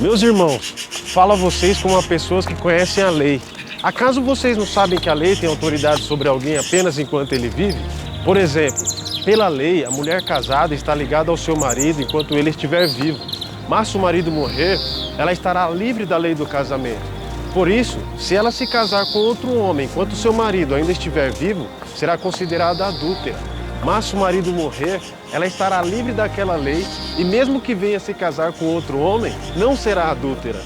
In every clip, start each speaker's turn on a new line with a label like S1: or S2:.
S1: Meus irmãos, falo a vocês como a pessoas que conhecem a lei. Acaso vocês não sabem que a lei tem autoridade sobre alguém apenas enquanto ele vive? Por exemplo, pela lei, a mulher casada está ligada ao seu marido enquanto ele estiver vivo. Mas se o marido morrer, ela estará livre da lei do casamento. Por isso, se ela se casar com outro homem enquanto seu marido ainda estiver vivo, será considerada adúltera. Mas se o marido morrer, ela estará livre daquela lei e mesmo que venha se casar com outro homem, não será adúltera.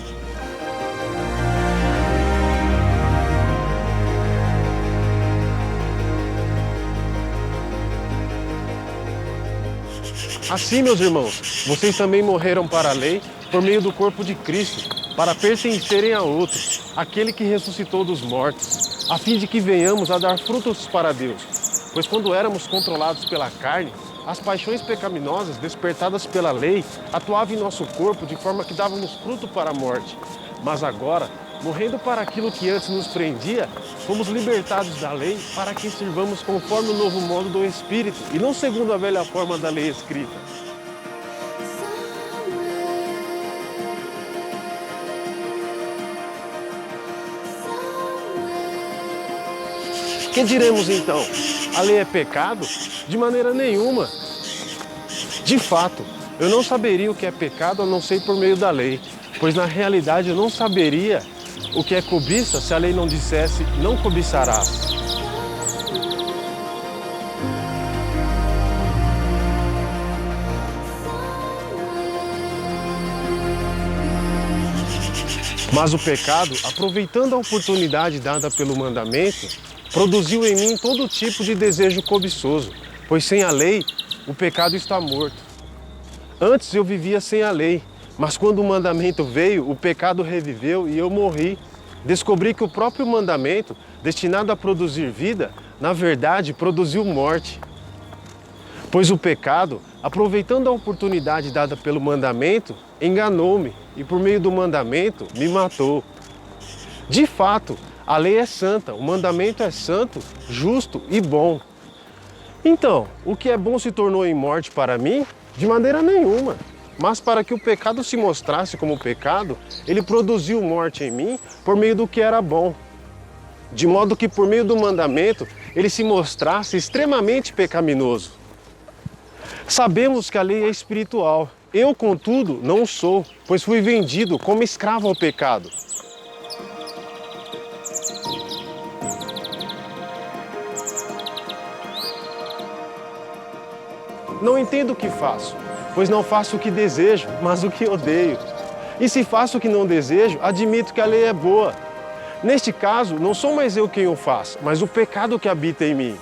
S1: Assim, meus irmãos, vocês também morreram para a lei por meio do corpo de Cristo, para pertencerem a outro, aquele que ressuscitou dos mortos, a fim de que venhamos a dar frutos para Deus. Pois quando éramos controlados pela carne, as paixões pecaminosas despertadas pela lei atuavam em nosso corpo de forma que dávamos fruto para a morte. Mas agora, morrendo para aquilo que antes nos prendia, fomos libertados da lei para que sirvamos conforme o novo modo do Espírito e não segundo a velha forma da lei escrita. Que diremos então? A lei é pecado? De maneira nenhuma. De fato, eu não saberia o que é pecado a não ser por meio da lei, pois na realidade eu não saberia o que é cobiça se a lei não dissesse, não cobiçarás. Mas o pecado, aproveitando a oportunidade dada pelo mandamento, produziu em mim todo tipo de desejo cobiçoso, pois sem a lei, o pecado está morto. Antes eu vivia sem a lei, mas quando o mandamento veio, o pecado reviveu e eu morri. Descobri que o próprio mandamento, destinado a produzir vida, na verdade produziu morte. Pois o pecado, aproveitando a oportunidade dada pelo mandamento, enganou-me e por meio do mandamento me matou. De fato, a lei é santa, o mandamento é santo, justo e bom. Então, o que é bom se tornou em morte para mim? De maneira nenhuma. Mas para que o pecado se mostrasse como pecado, ele produziu morte em mim por meio do que era bom. De modo que por meio do mandamento, ele se mostrasse extremamente pecaminoso. Sabemos que a lei é espiritual. Eu, contudo, não sou, pois fui vendido como escravo ao pecado. Não entendo o que faço, pois não faço o que desejo, mas o que odeio. E se faço o que não desejo, admito que a lei é boa. Neste caso, não sou mais eu quem o faz, mas o pecado que habita em mim.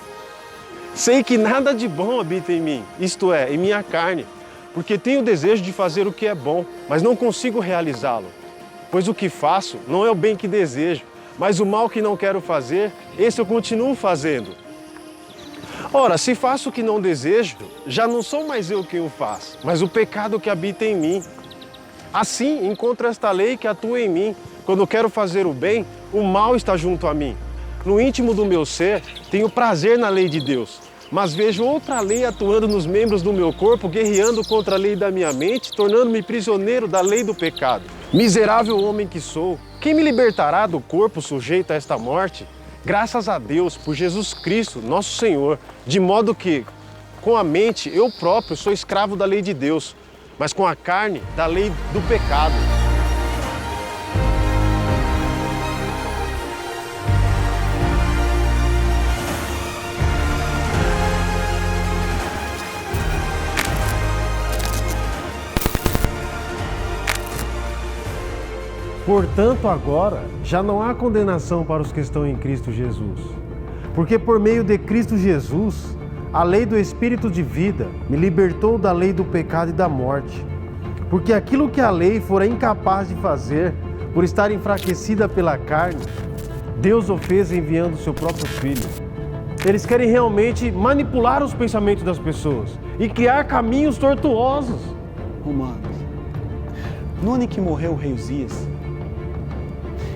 S1: Sei que nada de bom habita em mim, isto é, em minha carne, porque tenho o desejo de fazer o que é bom, mas não consigo realizá-lo. Pois o que faço não é o bem que desejo, mas o mal que não quero fazer, esse eu continuo fazendo. Ora, se faço o que não desejo, já não sou mais eu quem o faz, mas o pecado que habita em mim. Assim, encontro esta lei que atua em mim. Quando quero fazer o bem, o mal está junto a mim. No íntimo do meu ser, tenho prazer na lei de Deus, mas vejo outra lei atuando nos membros do meu corpo, guerreando contra a lei da minha mente, tornando-me prisioneiro da lei do pecado. Miserável homem que sou, quem me libertará do corpo sujeito a esta morte? Graças a Deus por Jesus Cristo, nosso Senhor, de modo que, com a mente, eu próprio sou escravo da lei de Deus, mas com a carne, da lei do pecado. Portanto, agora, já não há condenação para os que estão em Cristo Jesus. Porque por meio de Cristo Jesus, a lei do Espírito de vida me libertou da lei do pecado e da morte. Porque aquilo que a lei fora incapaz de fazer, por estar enfraquecida pela carne, Deus o fez enviando o seu próprio Filho. Eles querem realmente manipular os pensamentos das pessoas e criar caminhos tortuosos.
S2: Romanos, no ano em que morreu o rei Uzias,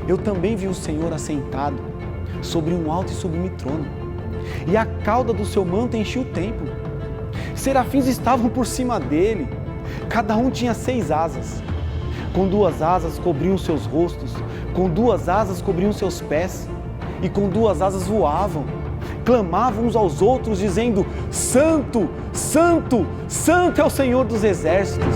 S2: eu também vi o Senhor assentado sobre um alto e sublime trono, e a cauda do seu manto enchia o templo. Serafins estavam por cima dele, cada um tinha 6 asas. Com 2 asas cobriam seus rostos, com 2 asas cobriam seus pés, e com 2 asas voavam. Clamavam uns aos outros, dizendo: Santo, Santo, Santo é o Senhor dos exércitos.